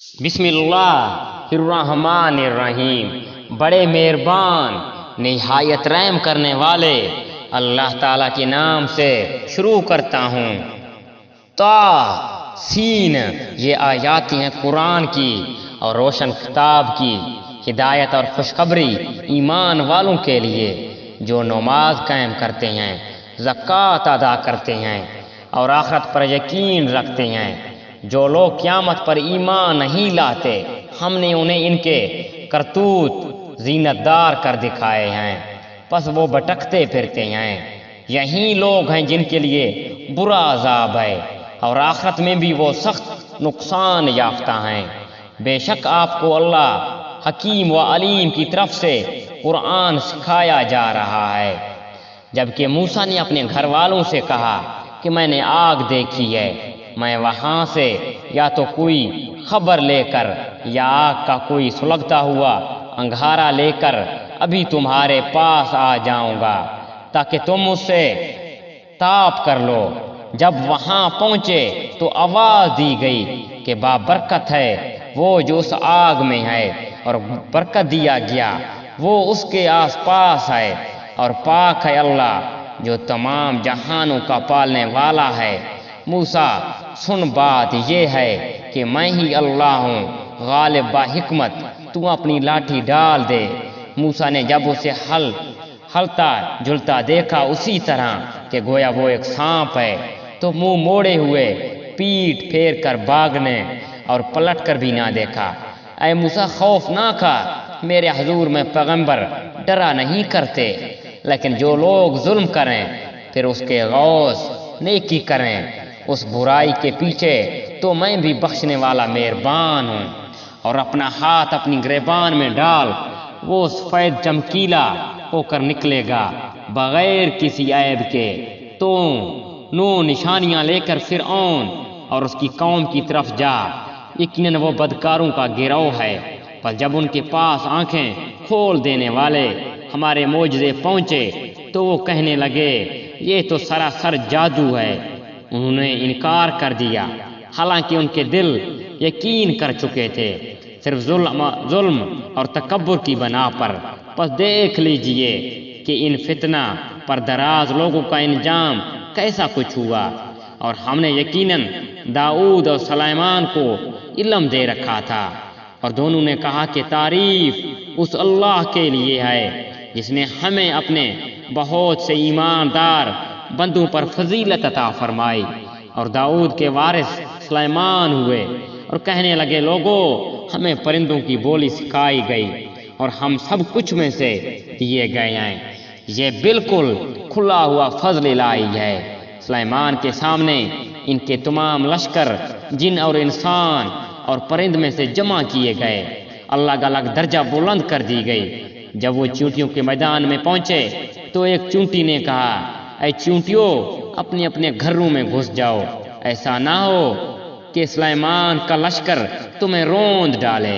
بسم اللہ الرحمن الرحیم، بڑے مہربان نہایت رحم کرنے والے اللہ تعالیٰ کے نام سے شروع کرتا ہوں۔ سین، یہ آیات ہیں قرآن کی اور روشن کتاب کی ہدایت اور خوشخبری ایمان والوں کے لیے جو نماز قائم کرتے ہیں، زکوٰۃ ادا کرتے ہیں اور آخرت پر یقین رکھتے ہیں۔ جو لوگ قیامت پر ایمان نہیں لاتے، ہم نے انہیں ان کے کرتوت زینت دار کر دکھائے ہیں، پس وہ بھٹکتے پھرتے ہیں۔ یہی لوگ ہیں جن کے لیے برا عذاب ہے اور آخرت میں بھی وہ سخت نقصان یافتہ ہیں۔ بے شک آپ کو اللہ حکیم و علیم کی طرف سے قرآن سکھایا جا رہا ہے۔ جبکہ موسیٰ نے اپنے گھر والوں سے کہا کہ میں نے آگ دیکھی ہے، میں وہاں سے یا تو کوئی خبر لے کر یا آگ کا کوئی سلگتا ہوا انگارہ لے کر ابھی تمہارے پاس آ جاؤں گا تاکہ تم اس سے تاپ کر لو۔ جب وہاں پہنچے تو آواز دی گئی کہ بابرکت ہے وہ جو اس آگ میں ہے، اور برکت دیا گیا وہ اس کے آس پاس ہے، اور پاک ہے اللہ جو تمام جہانوں کا پالنے والا ہے۔ موسیٰ، سن بات یہ ہے کہ میں ہی اللہ ہوں، غالب با حکمت، تو اپنی لاٹھی ڈال دے۔ موسیٰ نے جب اسے ہلتا جھلتا دیکھا اسی طرح کہ گویا وہ ایک سانپ ہے، تو منہ موڑے ہوئے پیٹ پھیر کر بھاگنے اور پلٹ کر بھی نہ دیکھا۔ اے موسیٰ، خوف نہ کھا، میرے حضور میں پیغمبر ڈرا نہیں کرتے، لیکن جو لوگ ظلم کریں پھر اس کے عوض نیکی کریں اس برائی کے پیچھے، تو میں بھی بخشنے والا مہربان ہوں۔ اور اپنا ہاتھ اپنی گریبان میں ڈال، وہ سفید چمکیلا ہو کر نکلے گا بغیر کسی عیب کے۔ تو 9 نشانیاں لے کر فرعون اور اس کی قوم کی طرف جا، یقیناً وہ بدکاروں کا گروہ ہے۔ پر جب ان کے پاس آنکھیں کھول دینے والے ہمارے معجزے پہنچے تو وہ کہنے لگے یہ تو سراسر جادو ہے۔ انہوں نے انکار کر دیا حالانکہ ان کے دل یقین کر چکے تھے، صرف ظلم اور تکبر کی بنا پر۔ پس دیکھ لیجئے کہ ان فتنہ پر دراز لوگوں کا انجام کیسا کچھ ہوا۔ اور ہم نے یقیناً داؤد اور سلیمان کو علم دے رکھا تھا، اور دونوں نے کہا کہ تعریف اس اللہ کے لیے ہے جس نے ہمیں اپنے بہت سے ایماندار بندوں پر فضیلت عطا فرمائی۔ اور داؤد کے وارث سلیمان ہوئے اور کہنے لگے لوگو، ہمیں پرندوں کی بولی سکھائی گئی اور ہم سب کچھ میں سے دیے گئے ہیں۔ یہ بالکل کھلا ہوا فضل الہی ہے۔ سلیمان کے سامنے ان کے تمام لشکر جن اور انسان اور پرند میں سے جمع کیے گئے، الگ الگ درجہ بلند کر دی گئی۔ جب وہ چونٹیوں کے میدان میں پہنچے تو ایک چونٹی نے کہا، اے چونٹیوں، اپنے اپنے گھروں میں گھس جاؤ، ایسا نہ ہو کہ سلیمان کا لشکر تمہیں روند ڈالے۔